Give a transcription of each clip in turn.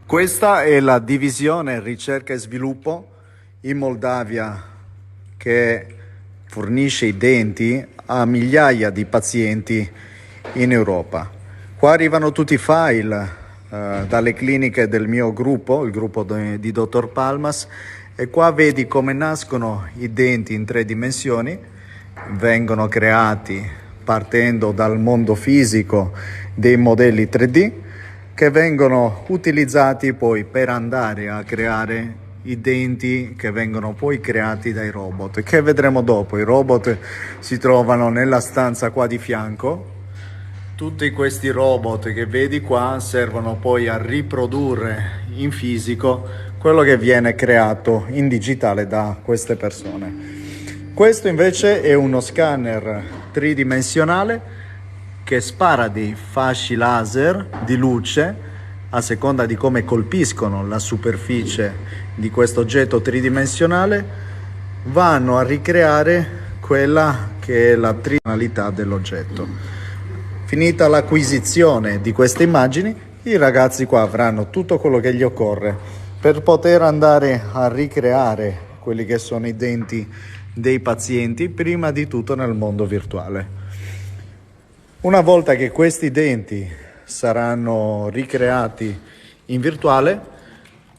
Questa è la divisione ricerca e sviluppo in Moldavia che fornisce i denti a migliaia di pazienti in Europa. Qua arrivano tutti i file dalle cliniche del mio gruppo, il gruppo di Dottor Palmas, e qua vedi come nascono i denti in 3 dimensioni, vengono creati partendo dal mondo fisico dei modelli 3D che vengono utilizzati poi per andare a creare i denti che vengono poi creati dai robot, che vedremo dopo. I robot si trovano nella stanza qua di fianco. Tutti questi robot che vedi qua servono poi a riprodurre in fisico quello che viene creato in digitale da queste persone. Questo invece è uno scanner tridimensionale che spara dei fasci laser di luce a seconda di come colpiscono la superficie di questo oggetto tridimensionale, vanno a ricreare quella che è la tridimensionalità dell'oggetto. Finita l'acquisizione di queste immagini, i ragazzi qua avranno tutto quello che gli occorre per poter andare a ricreare quelli che sono i denti dei pazienti, prima di tutto nel mondo virtuale. Una volta che questi denti saranno ricreati in virtuale,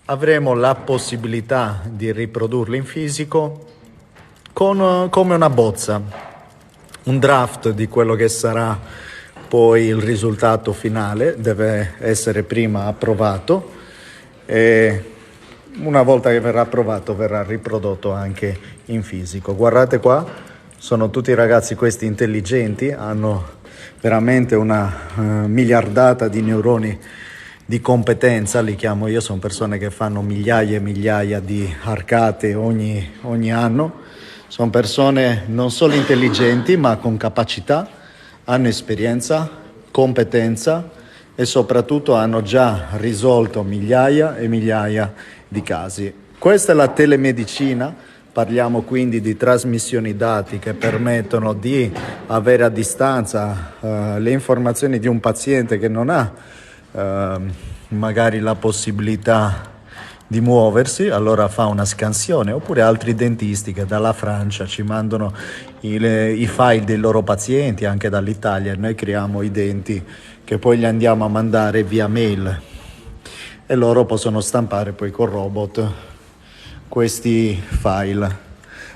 avremo la possibilità di riprodurli in fisico come una bozza, un draft di quello che sarà poi il risultato finale. Deve essere prima approvato e una volta che verrà approvato verrà riprodotto anche in fisico. Guardate qua, sono tutti ragazzi questi intelligenti, hanno veramente una miliardata di neuroni di competenza, li chiamo io, sono persone che fanno migliaia e migliaia di arcate ogni anno, sono persone non solo intelligenti ma con capacità, hanno esperienza, competenza e soprattutto hanno già risolto migliaia e migliaia di casi. Questa è la telemedicina. Parliamo quindi di trasmissioni dati che permettono di avere a distanza le informazioni di un paziente che non ha magari la possibilità di muoversi, allora fa una scansione, oppure altri dentisti che dalla Francia ci mandano i file dei loro pazienti, anche dall'Italia, e noi creiamo i denti che poi li andiamo a mandare via mail e loro possono stampare poi col robot questi file.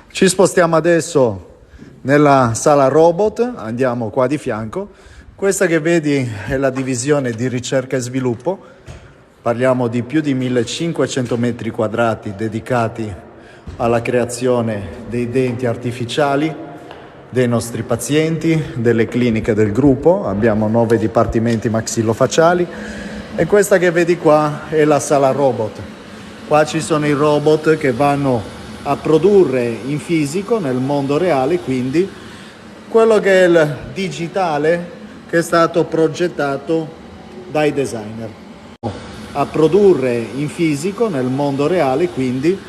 Ci spostiamo adesso nella sala robot, andiamo qua di fianco. Questa che vedi è la divisione di ricerca e sviluppo. Parliamo di più di 1500 metri quadrati dedicati alla creazione dei denti artificiali dei nostri pazienti, delle cliniche del gruppo. Abbiamo 9 dipartimenti maxillofacciali e questa che vedi qua è la sala robot. Qua ci sono i robot che vanno a produrre in fisico, nel mondo reale, quindi quello che è il digitale che è stato progettato dai designer. A produrre in fisico, nel mondo reale, quindi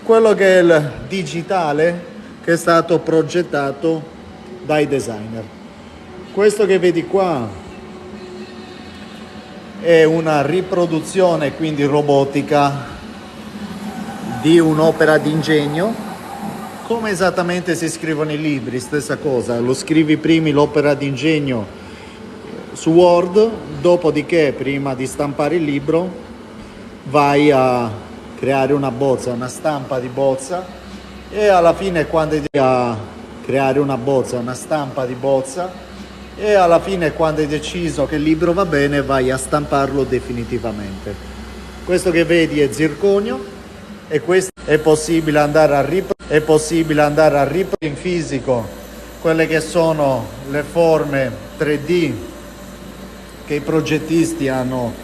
quello che è il digitale che è stato progettato dai designer. Questo che vedi qua è una riproduzione quindi robotica di un'opera d'ingegno, come esattamente si scrivono i libri, stessa cosa, lo scrivi prima l'opera d'ingegno su Word, dopodiché prima di stampare il libro vai a creare una bozza, una stampa di bozza, e alla fine quando hai a creare una bozza, una stampa di bozza, e alla fine quando hai deciso che il libro va bene vai a stamparlo definitivamente. Questo che vedi è zirconio e questo è possibile andare a riprodurre in fisico quelle che sono le forme 3D che i progettisti hanno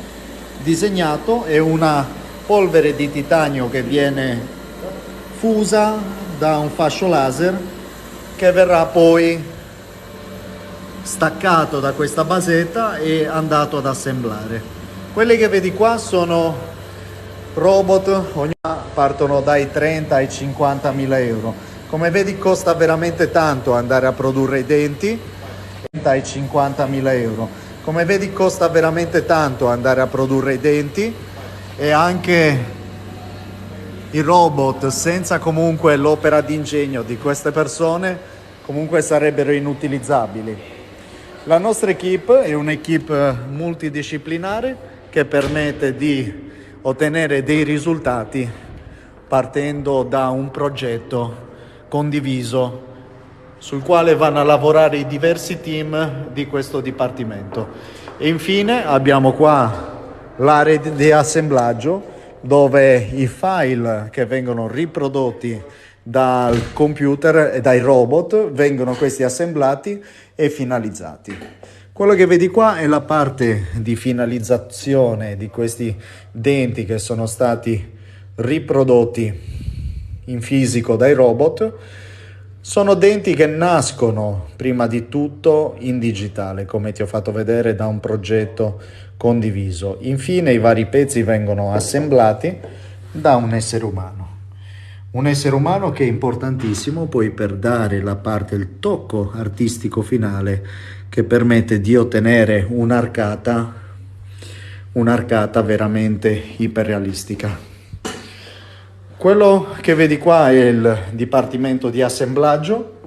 disegnato. È una polvere di titanio che viene fusa da un fascio laser che verrà poi staccato da questa basetta e andato ad assemblare. Quelli che vedi qua sono robot, ogni partono dai 30 ai 50 mila euro. Come vedi costa veramente tanto andare a produrre i denti, 30 ai 50 mila euro. Come vedi costa veramente tanto andare a produrre i denti e anche i robot, senza comunque l'opera d'ingegno di queste persone, comunque sarebbero inutilizzabili. La nostra equipe è un'equipe multidisciplinare che permette di ottenere dei risultati partendo da un progetto condiviso sul quale vanno a lavorare i diversi team di questo dipartimento. E infine abbiamo qua l'area di assemblaggio, dove i file che vengono riprodotti dal computer e dai robot vengono questi assemblati e finalizzati. Quello che vedi qua è la parte di finalizzazione di questi denti che sono stati riprodotti in fisico dai robot. Sono denti che nascono prima di tutto in digitale, come ti ho fatto vedere, da un progetto condiviso. Infine i vari pezzi vengono assemblati da un essere umano. Un essere umano che è importantissimo poi per dare la parte, il tocco artistico finale che permette di ottenere un'arcata veramente iperrealistica. Quello che vedi qua è il dipartimento di assemblaggio,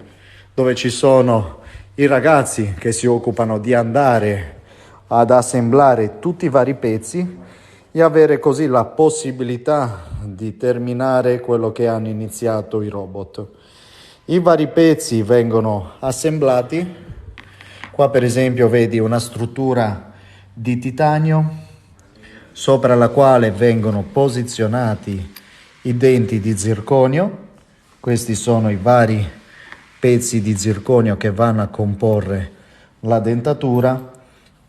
dove ci sono i ragazzi che si occupano di andare ad assemblare tutti i vari pezzi e avere così la possibilità di terminare quello che hanno iniziato i robot. I vari pezzi vengono assemblati. Qua per esempio vedi una struttura di titanio sopra la quale vengono posizionati i denti di zirconio. Questi sono i vari pezzi di zirconio che vanno a comporre la dentatura.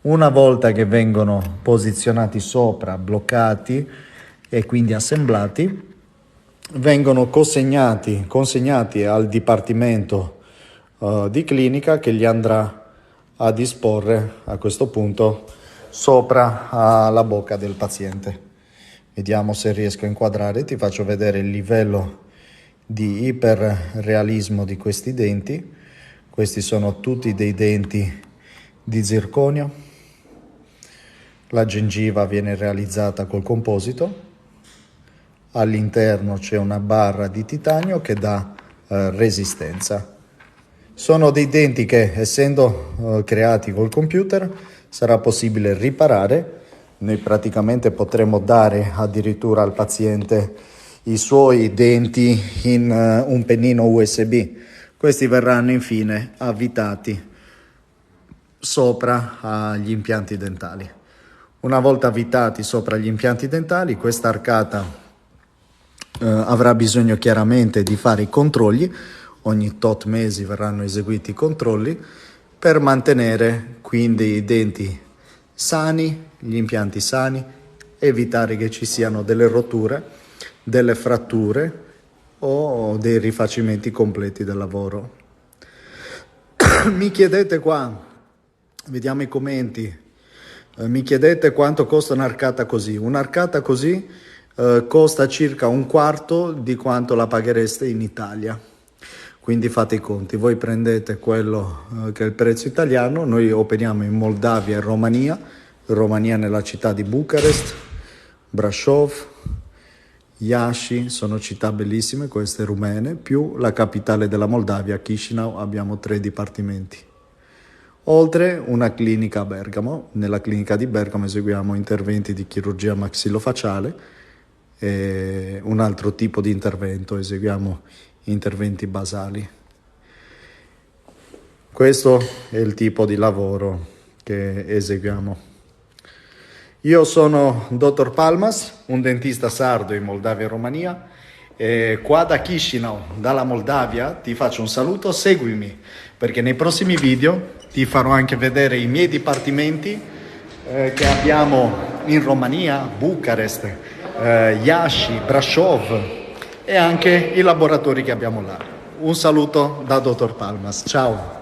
Una volta che vengono posizionati sopra, bloccati e quindi assemblati, vengono consegnati al dipartimento di clinica, che li andrà a disporre a questo punto sopra la bocca del paziente. Vediamo se riesco a inquadrare, ti faccio vedere il livello di iperrealismo di questi denti. Questi sono tutti dei denti di zirconio. La gengiva viene realizzata col composito. All'interno c'è una barra di titanio che dà resistenza. Sono dei denti che, essendo creati col computer, sarà possibile riparare. Noi praticamente potremo dare addirittura al paziente i suoi denti in un pennino USB. Questi verranno infine avvitati sopra agli impianti dentali. Una volta avvitati sopra gli impianti dentali, questa arcata avrà bisogno chiaramente di fare i controlli. Ogni tot mesi verranno eseguiti i controlli per mantenere quindi i denti sani, gli impianti sani, evitare che ci siano delle rotture, delle fratture o dei rifacimenti completi del lavoro. Mi chiedete qua, vediamo i commenti, mi chiedete quanto costa un'arcata così. Un'arcata così costa circa un quarto di quanto la paghereste in Italia. Quindi fate i conti, voi prendete quello che è il prezzo italiano. Noi operiamo in Moldavia e Romania nella città di Bucarest, Brașov, Iași, sono città bellissime queste rumene, più la capitale della Moldavia, Chișinău. Abbiamo 3 dipartimenti. Oltre una clinica a Bergamo. Nella clinica di Bergamo eseguiamo interventi di chirurgia maxillofacciale e un altro tipo di intervento, eseguiamo interventi basali. Questo è il tipo di lavoro che eseguiamo. Io sono Dottor Palmas, un dentista sardo in Moldavia e Romania. E qua da Chișinău, dalla Moldavia, ti faccio un saluto, seguimi, perché nei prossimi video ti farò anche vedere i miei dipartimenti che abbiamo in Romania, Bucarest, Iași, Brașov e anche i laboratori che abbiamo là. Un saluto da Dottor Palmas, ciao!